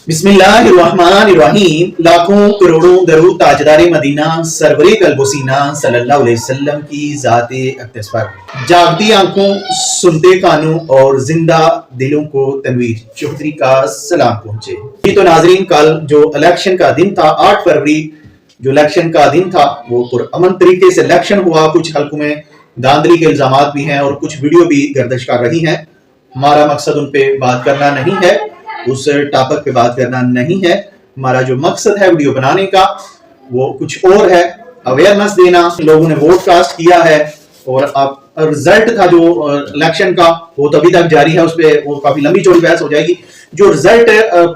बिस्मिल्लाहिर्रहमानिर्रहीम। लाखों करोड़ों दरूद ताजदार मदीना सरवरे कल्बोसीना सल्लल्लाहु अलैहि वसल्लम की ज़ाते अक़दस पर। जागती आंखों, सुनते कानों और जिंदा दिलों को तनवीर चौधरी का सलाम पहुंचे। ये तो नाजरीन, कल जो इलेक्शन का दिन था 8 फरवरी, जो इलेक्शन का दिन था वो पुरअमन तरीके से इलेक्शन हुआ। कुछ हल्कों में धांधली के इल्जामात भी हैं और कुछ वीडियो भी गर्दिश कर रही हैं। हमारा मकसद उन पे बात करना नहीं है, उस टॉपिक पे बात करना नहीं है। हमारा जो मकसद है वीडियो बनाने का वो कुछ और है, अवेयरनेस देना। लोगों ने वोट कास्ट किया है और अब रिजल्ट था जो इलेक्शन का वो तो अभी तक जारी है, उस पर वो काफी लंबी चौड़ी बहस हो जाएगी। जो रिजल्ट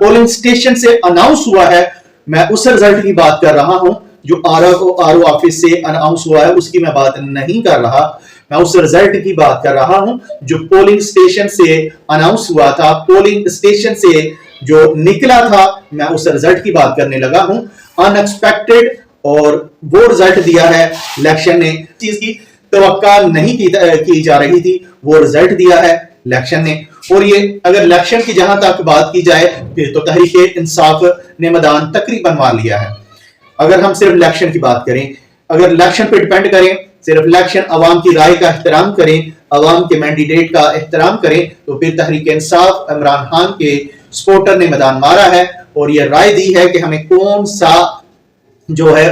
पोलिंग स्टेशन से अनाउंस हुआ है, मैं उस रिजल्ट की बात कर रहा हूं। जो आरओ ऑफिस से अनाउंस हुआ है उसकी मैं बात नहीं कर रहा, मैं उस रिजल्ट की बात कर रहा हूं जो पोलिंग स्टेशन से अनाउंस हुआ था, पोलिंग स्टेशन से जो निकला था। मैं उस रिजल्ट की बात करने लगा हूं। अनएक्सपेक्टेड और वो रिजल्ट दिया है इलेक्शन ने, चीज की तवक्का नहीं की जा रही थी, वो रिजल्ट दिया है इलेक्शन ने। और ये अगर इलेक्शन की जहां तक बात की जाए फिर तो तहरीक इंसाफ ने मैदान तकरीबन मार लिया है। अगर हम सिर्फ इलेक्शन की बात करें, अगर इलेक्शन पे डिपेंड करें, सिर्फ इलेक्शन अवाम की राय का एहतराम करें, अवाम के मैंडेट का एहतराम करें, तो फिर तहरीक इंसाफ इमरान खान के सपोर्टर ने मैदान मारा है और ये राय दी है कि हमें कौन सा जो है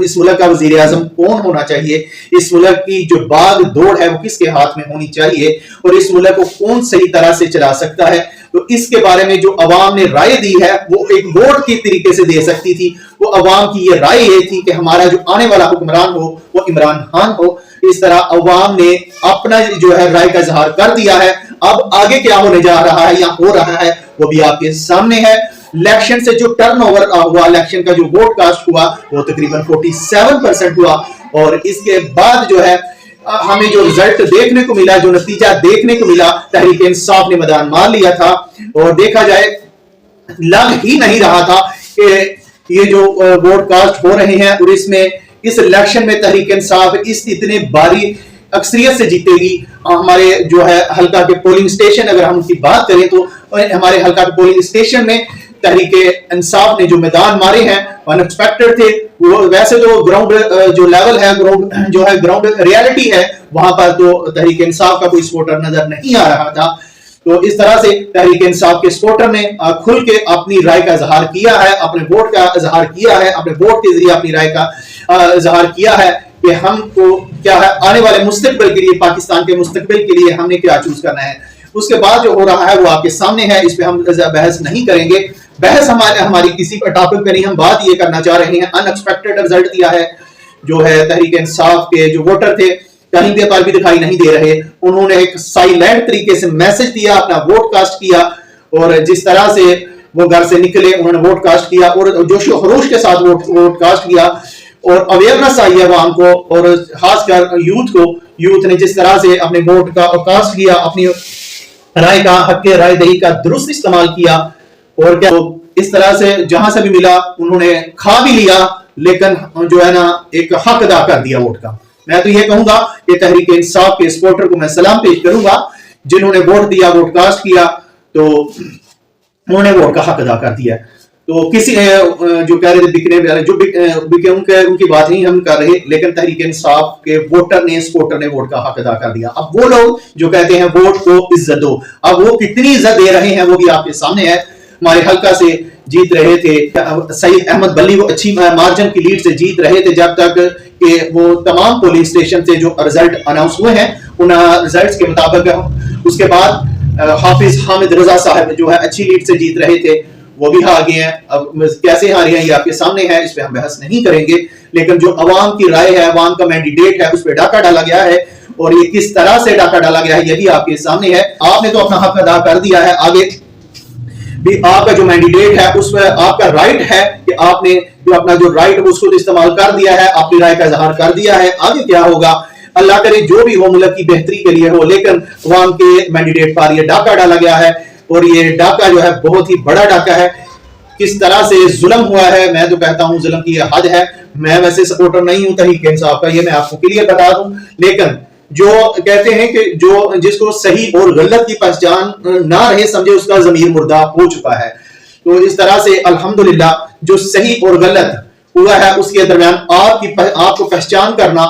इस मुल्क का वजीर आजम कौन होना चाहिए, इस मुल्क की जो बाग दौड़ है वो किसके हाथ में होनी चाहिए और इस मुल्क को कौन सही तरह से चला सकता है। तो इसके बारे में जो अवाम ने राय दी है वो एक वोट की तरीके से दे सकती थी। वो अवाम की ये राय ये थी कि हमारा जो आने वाला हुक्मरान हो वो इमरान खान हो। इस तरह अवाम ने अपना जो है राय का इजहार कर दिया है। अब आगे क्या होने जा रहा है या हो रहा है वो भी आपके सामने है। इलेक्शन से जो टर्नओवर हुआ, इलेक्शन का जो वोट कास्ट हुआ वो तकरीबन 47% हुआ और इसके बाद जो है हमें जो रिजल्ट देखने को मिला, जो नतीजा देखने को मिला, तहरीक इंसाफ ने मैदान मार लिया था। और देखा जाए लग ही नहीं रहा था कि ये जो वोट कास्ट हो रहे हैं और इसमें इस इलेक्शन में तहरीक इंसाफ इस इतने भारी अक्सरियत से जीतेगी। हमारे जो है हल्का के पोलिंग स्टेशन अगर हम उनकी बात करें तो हमारे हल्का के पोलिंग स्टेशन में तहरीक इंसाफ ने जो मैदान मारे हैं अनएक्सपेक्टेड थे। वो वैसे तो ग्राउंड जो लेवल है, ग्राउंड जो है ग्राउंड रियलिटी है, वहां पर तो तहरीक इंसाफ का कोई सपोर्टर नजर नहीं आ रहा था। तो इस तरह से तहरीक इंसाफ के सपोर्टर ने खुल के अपनी राय का इजहार किया है, अपने वोट का इजहार किया है, अपने वोट के जरिए अपनी राय का इजहार किया है कि हमको क्या है आने वाले मुस्तकबिल के लिए, पाकिस्तान के मुस्तकबिल के लिए हमने क्या चूज करना है। उसके बाद जो हो रहा है वो आपके सामने है, इस पे हम बहस नहीं करेंगे। बहस हमारी किसी टॉपिक पे नहीं, हम बात ये करना चाह रहे हैं। अनएक्सपेक्टेड रिजल्ट दिया है जो है तहरीक इंसाफ के जो वोटर थे कहीं के पर भी दिखाई नहीं दे रहे। उन्होंने एक साइलेंट तरीके से मैसेज दिया, अपना वोट कास्ट किया और जिस तरह से वो घर से निकले उन्होंने वोट कास्ट किया और जोशो खरोश के साथ वोट कास्ट किया और अवेयरनेस आई है आवाम को और खासकर यूथ को। यूथ ने जिस तरह से अपने वोट का कास्ट किया, अपनी राय का हक राय दही का दुरुस्त इस्तेमाल किया और क्या इस तरह से जहां से भी मिला उन्होंने खा भी लिया, लेकिन जो है ना एक हक अदा कर दिया वोट का। मैं तो ये कहूंगा कि तहरीक इंसाफ के सपोर्टर को मैं सलाम पेश करूंगा जिन्होंने वोट दिया, वोट कास्ट किया, तो उन्होंने वोट का हक अदा कर दिया। तो किसी जो कह रहे थे बिकने वाले जो बिके उनकी बात नहीं हम कर रहे, लेकिन तहरीक इंसाफ के वोटर ने, सपोर्टर ने वोट का हक अदा कर दिया। अब वो लोग जो कहते हैं वोट को इज्जत दो, अब वो कितनी इज्जत दे रहे हैं वो भी आपके सामने है। हमारे हल्का से जीत रहे थे सईद अहमद बल्ली, वो अच्छी मार्जिन की लीड से जीत रहे थे जब तक कि वो तमाम पोलिंग स्टेशन से जो रिजल्ट अनाउंस हुए हैं उन रिजल्ट्स के मुताबिक। उसके बाद हाफिज हामिद रजा साहब जो है अच्छी लीड से जीत रहे थे, वो भी हार गए हैं। अब कैसे हारे हैं ये आपके सामने है, इस पे हम बहस नहीं करेंगे। लेकिन जो अवाम की राय है, अवाम का मैंडेट है, उस पर डाका डाला गया है और ये किस तरह से डाका डाला गया है ये भी आपके सामने है। आपने तो अपना हक अदा कर दिया है, आगे भी आपका जो मैंडेट है उसमें आपका राइट है कि आपने जो अपना जो राइट है उसको इस्तेमाल कर दिया है, अपनी राय का इजहार कर दिया है। आगे क्या होगा अल्लाह करे, जो भी हो मुल्क की बेहतरी के लिए हो, लेकिन अवाम के मैंडेट पर ये डाका डाला गया है और ये डाका जो है बहुत ही बड़ा डाका है। किस तरह से जुल्म हुआ है, मैं तो कहता हूं जुल्म की हद है। मैं वैसे सपोर्टर नहीं हूं तहरीक इंसाफ का, ये मैं आपको क्लियर बता दूं, लेकिन जो कहते हैं कि जो जिसको सही और गलत की पहचान ना रहे समझे उसका जमीर मुर्दा हो चुका है। تو اس طرح سے الحمدللہ جو صحیح اور غلط ہوا ہے اس کے درمیان آپ کو پہچان کرنا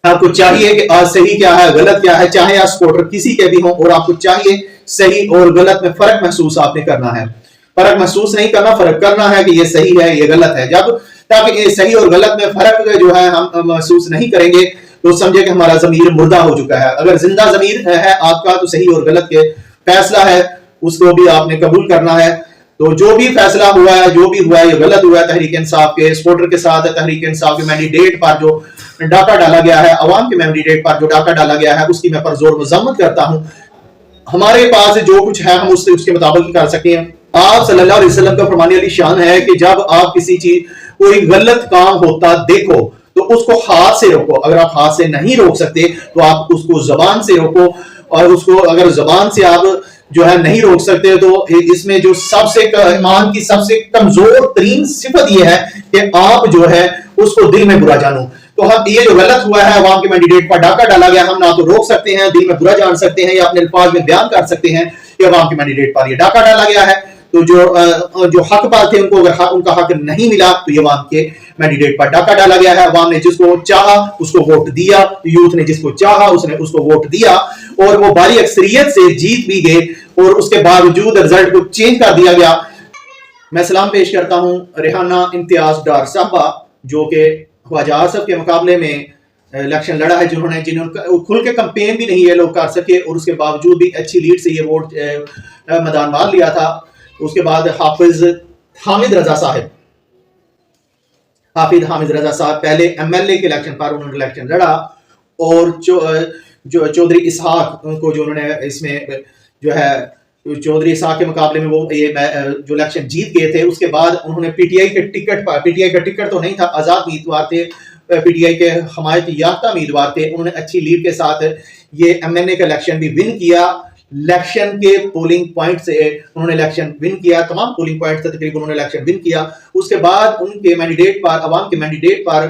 آپ کو چاہیے کہ آج صحیح کیا ہے غلط کیا ہے، چاہے آپ سپورٹر کسی کے بھی ہوں، اور آپ کو چاہیے صحیح اور غلط میں فرق محسوس آپ نے کرنا ہے، فرق محسوس نہیں کرنا، فرق کرنا ہے کہ یہ صحیح ہے یہ غلط ہے۔ تاکہ یہ صحیح اور غلط میں فرق جو ہے ہم محسوس نہیں کریں گے تو سمجھے کہ ہمارا ضمیر مردہ ہو چکا ہے۔ اگر زندہ ضمیر ہے آپ کا تو صحیح اور غلط کے فیصلہ ہے اس کو بھی آپ نے قبول کرنا ہے۔ تو جو بھی فیصلہ ہوا ہے جو بھی ہوا ہے یہ غلط ہوا ہے، تحریک انصاف کے سپورٹر کے ساتھ تحریک انصاف کے مینڈیٹ پر جو ڈاکہ ڈالا گیا ہے، عوام کے مینڈیٹ پر جو ڈاکہ ڈالا گیا ہے اس کی میں پر زور مذمت کرتا ہوں۔ ہمارے پاس جو کچھ ہے ہم اس کے مطابق کر سکتے ہیں۔ آپ صلی اللہ علیہ وسلم کا فرمان علی شان ہے کہ جب آپ کسی چیز کوئی غلط کام ہوتا دیکھو تو اس کو ہاتھ سے روکو، اگر آپ ہاتھ سے نہیں روک سکتے تو آپ اس کو زبان سے روکو، اور اس کو اگر زبان سے آپ جو ہے نہیں روک سکتے تو اس میں جو ایمان کی سب سے کمزور ترین صفت یہ ہے کہ آپ جو ہے اس کو دل میں برا جانو۔ تو ہم یہ جو غلط ہوا ہے عوام کے مینڈیٹ پر ڈاکہ ڈالا گیا، ہم نہ تو روک سکتے ہیں، دل میں برا جان سکتے ہیں یا اپنے الفاظ میں بیان کر سکتے ہیں کہ عوام کے مینڈیٹ پر یہ ڈاکہ ڈالا گیا ہے، تو جو حق پا تھے ان کو اگر ان کا حق نہیں ملا تو یہ عوام کے مینڈیٹ پر ڈاکہ ڈالا گیا ہے۔ عوام نے جس کو چاہا اس کو ووٹ دیا، یوتھ نے جس کو چاہا اس کو ووٹ دیا، اور وہ بھاری اکثریت سے جیت بھی گئے، اور اس کے باوجود رزلٹ کو چینج کر دیا گیا۔ میں سلام پیش کرتا ہوں ریحانہ امتیاز ڈار صاحبہ جو کہ خواجہ آصف کے مقابلے میں الیکشن لڑا ہے، جنہوں نے کھل کے کمپین بھی نہیں یہ لوگ کر سکے اور اس کے باوجود بھی اچھی لیڈ سے یہ ووٹ میدان مار لیا تھا۔ اس کے بعد حافظ حامد رضا صاحب پہلے ایم ایل اے کے الیکشن پر انہوں نے الیکشن لڑا، اور جو چودھری اسحاق کو جو انہوں نے اس میں جو ہے چودھری اسحاق کے مقابلے میں وہ یہ جو الیکشن جیت گئے تھے، اس کے بعد انہوں نے پی ٹی آئی کا ٹکٹ تو نہیں تھا، آزاد امیدوار تھے، پی ٹی آئی کے حمایت یافتہ امیدوار تھے، انہوں نے اچھی لیڈ کے ساتھ یہ ایم این اے کا الیکشن بھی ون کیا۔ الیکشن کے پولنگ پوائنٹ سے انہوں نے الیکشن ون کیا، تمام پولنگ پوائنٹ سے تقریباً انہوں نے الیکشن ون کیا۔ اس کے بعد ان کے مینڈیٹ پر، عوام کے مینڈیٹ پر،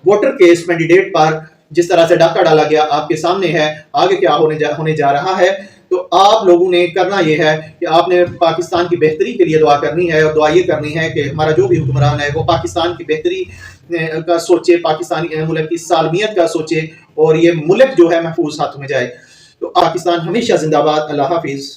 ووٹر کے اس مینڈیٹ پر جس طرح سے ڈاکہ ڈالا گیا آپ کے سامنے ہے، آگے کیا ہونے جا رہا ہے۔ تو آپ لوگوں نے کرنا یہ ہے کہ آپ نے پاکستان کی بہتری کے لیے دعا کرنی ہے، اور دعا یہ کرنی ہے کہ ہمارا جو بھی حکمران ہے وہ پاکستان کی بہتری کا سوچے، پاکستانی ملک کی سالمیت کا سوچے، اور یہ ملک جو ہے محفوظ ہاتھوں میں جائے۔ تو پاکستان ہمیشہ زندہ باد۔ اللہ حافظ۔